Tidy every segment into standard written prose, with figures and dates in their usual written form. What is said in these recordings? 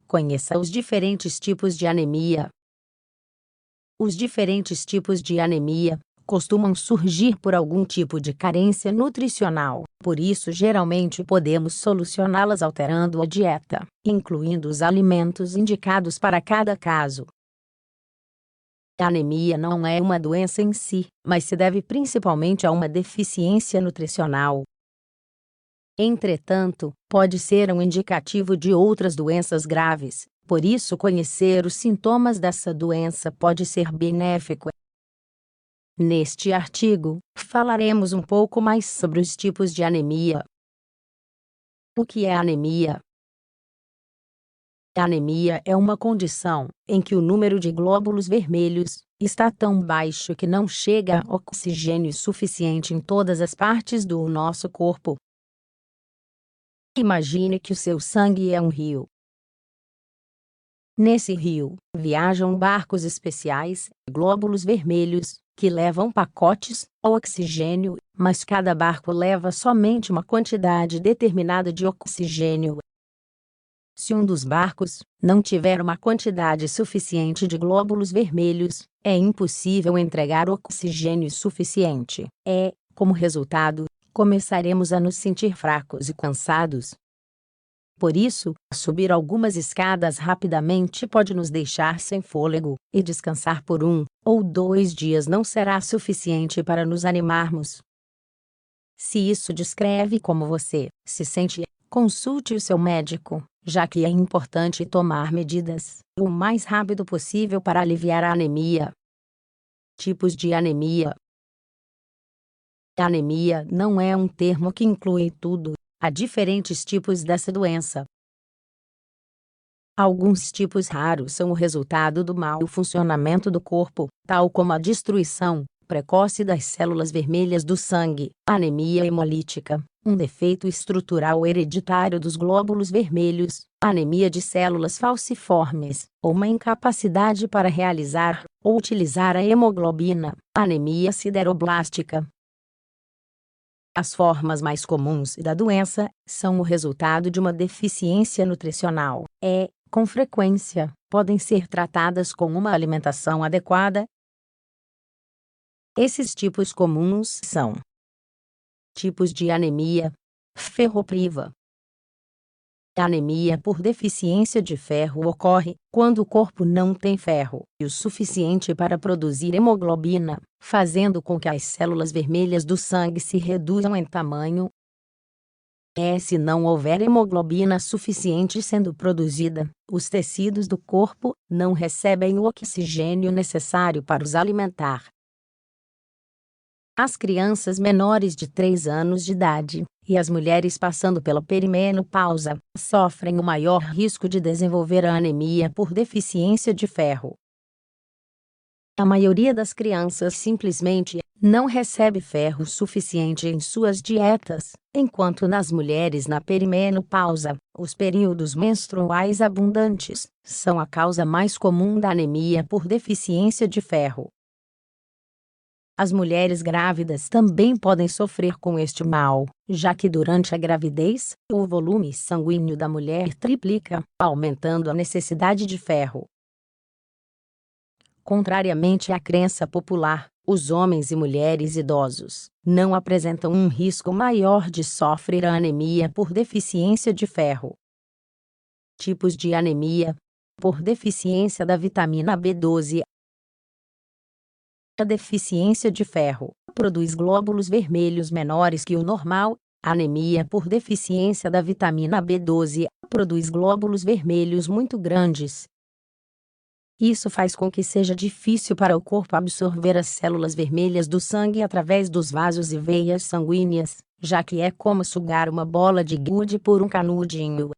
Conheça os diferentes tipos de anemia. Os diferentes tipos de anemia costumam surgir por algum tipo de carência nutricional. Por isso, geralmente podemos solucioná-las alterando a dieta, incluindo os alimentos indicados para cada caso. A anemia não é uma doença em si, mas se deve principalmente a uma deficiência nutricional. Entretanto, pode ser um indicativo de outras doenças graves, por isso conhecer os sintomas dessa doença pode ser benéfico. Neste artigo, falaremos um pouco mais sobre os tipos de anemia. O que é anemia? A anemia é uma condição em que o número de glóbulos vermelhos está tão baixo que não chega oxigênio suficiente em todas as partes do nosso corpo. Imagine que o seu sangue é um rio. Nesse rio, viajam barcos especiais, glóbulos vermelhos, que levam pacotes ou oxigênio, mas cada barco leva somente uma quantidade determinada de oxigênio. Se um dos barcos não tiver uma quantidade suficiente de glóbulos vermelhos, é impossível entregar oxigênio suficiente. Como resultado, começaremos a nos sentir fracos e cansados. Por isso, subir algumas escadas rapidamente pode nos deixar sem fôlego, e descansar por 1 ou 2 dias não será suficiente para nos animarmos. Se isso descreve como você se sente, consulte o seu médico, já que é importante tomar medidas o mais rápido possível para aliviar a anemia. Tipos de anemia. A anemia não é um termo que inclui tudo. Há diferentes tipos dessa doença. Alguns tipos raros são o resultado do mau funcionamento do corpo, tal como a destruição precoce das células vermelhas do sangue, anemia hemolítica, um defeito estrutural hereditário dos glóbulos vermelhos, anemia de células falciformes, ou uma incapacidade para realizar ou utilizar a hemoglobina, anemia sideroblástica. As formas mais comuns da doença são o resultado de uma deficiência nutricional. Com frequência, podem ser tratadas com uma alimentação adequada. Esses tipos comuns são: tipos de anemia ferropriva. A anemia por deficiência de ferro ocorre quando o corpo não tem ferro o suficiente para produzir hemoglobina, fazendo com que as células vermelhas do sangue se reduzam em tamanho. Se não houver hemoglobina suficiente sendo produzida, os tecidos do corpo não recebem o oxigênio necessário para os alimentar. As crianças menores de 3 anos de idade e as mulheres passando pela perimenopausa sofrem o maior risco de desenvolver a anemia por deficiência de ferro. A maioria das crianças simplesmente não recebe ferro suficiente em suas dietas, enquanto nas mulheres na perimenopausa, os períodos menstruais abundantes são a causa mais comum da anemia por deficiência de ferro. As mulheres grávidas também podem sofrer com este mal, já que durante a gravidez, o volume sanguíneo da mulher triplica, aumentando a necessidade de ferro. Contrariamente à crença popular, os homens e mulheres idosos não apresentam um risco maior de sofrer a anemia por deficiência de ferro. Tipos de anemia por deficiência da vitamina B12. A deficiência de ferro produz glóbulos vermelhos menores que o normal. A anemia por deficiência da vitamina B12 produz glóbulos vermelhos muito grandes. Isso faz com que seja difícil para o corpo absorver as células vermelhas do sangue através dos vasos e veias sanguíneas, já que é como sugar uma bola de gude por um canudinho.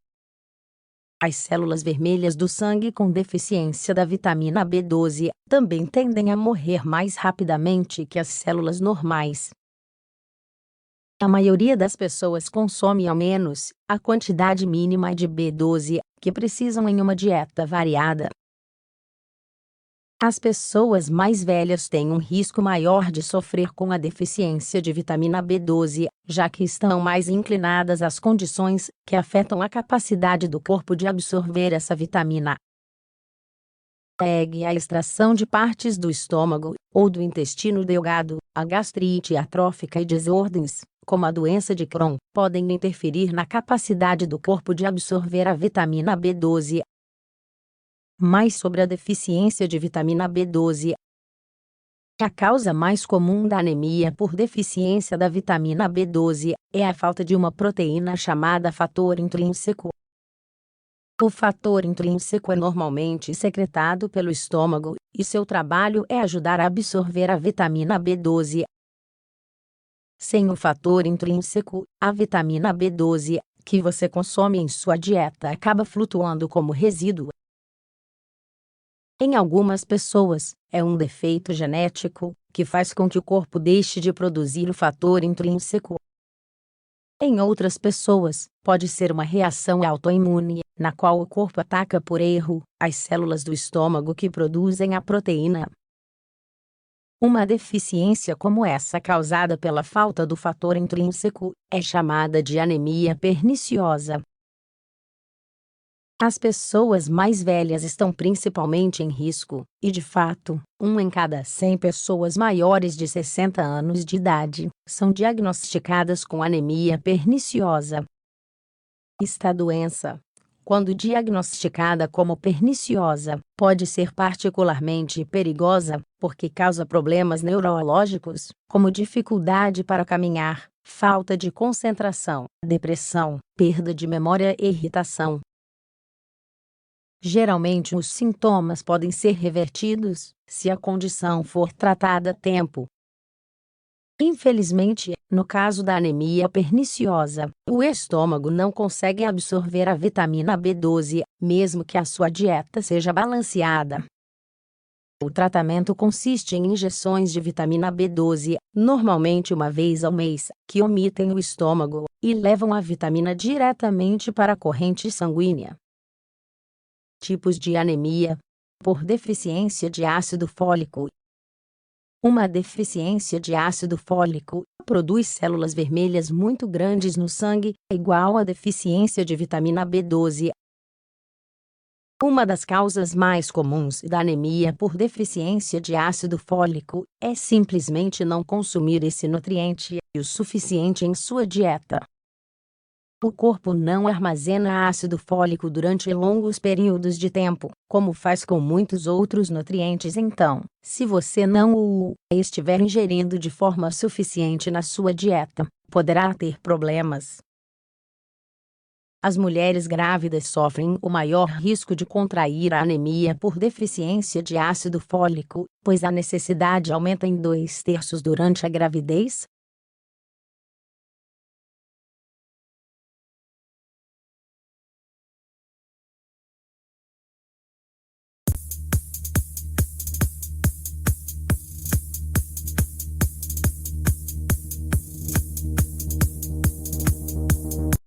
As células vermelhas do sangue com deficiência da vitamina B12 também tendem a morrer mais rapidamente que as células normais. A maioria das pessoas consome ao menos a quantidade mínima de B12 que precisam em uma dieta variada. As pessoas mais velhas têm um risco maior de sofrer com a deficiência de vitamina B12, já que estão mais inclinadas às condições que afetam a capacidade do corpo de absorver essa vitamina. A extração de partes do estômago ou do intestino delgado, a gastrite atrófica e desordens, como a doença de Crohn, podem interferir na capacidade do corpo de absorver a vitamina B12. Mais sobre a deficiência de vitamina B12. A causa mais comum da anemia por deficiência da vitamina B12 é a falta de uma proteína chamada fator intrínseco. O fator intrínseco é normalmente secretado pelo estômago, e seu trabalho é ajudar a absorver a vitamina B12. Sem o fator intrínseco, a vitamina B12, que você consome em sua dieta, acaba flutuando como resíduo. Em algumas pessoas, é um defeito genético, que faz com que o corpo deixe de produzir o fator intrínseco. Em outras pessoas, pode ser uma reação autoimune, na qual o corpo ataca por erro as células do estômago que produzem a proteína. Uma deficiência como essa causada pela falta do fator intrínseco é chamada de anemia perniciosa. As pessoas mais velhas estão principalmente em risco, e de fato, 1 em cada 100 pessoas maiores de 60 anos de idade são diagnosticadas com anemia perniciosa. Esta doença, quando diagnosticada como perniciosa, pode ser particularmente perigosa, porque causa problemas neurológicos, como dificuldade para caminhar, falta de concentração, depressão, perda de memória e irritação. Geralmente os sintomas podem ser revertidos, se a condição for tratada a tempo. Infelizmente, no caso da anemia perniciosa, o estômago não consegue absorver a vitamina B12, mesmo que a sua dieta seja balanceada. O tratamento consiste em injeções de vitamina B12, normalmente uma vez ao mês, que omitem o estômago e levam a vitamina diretamente para a corrente sanguínea. Tipos de anemia por deficiência de ácido fólico. Uma deficiência de ácido fólico produz células vermelhas muito grandes no sangue, igual à deficiência de vitamina B12. Uma das causas mais comuns da anemia por deficiência de ácido fólico é simplesmente não consumir esse nutriente o suficiente em sua dieta. O corpo não armazena ácido fólico durante longos períodos de tempo, como faz com muitos outros nutrientes. Então, se você não o estiver ingerindo de forma suficiente na sua dieta, poderá ter problemas. As mulheres grávidas sofrem o maior risco de contrair a anemia por deficiência de ácido fólico, pois a necessidade aumenta em 2/3 durante a gravidez,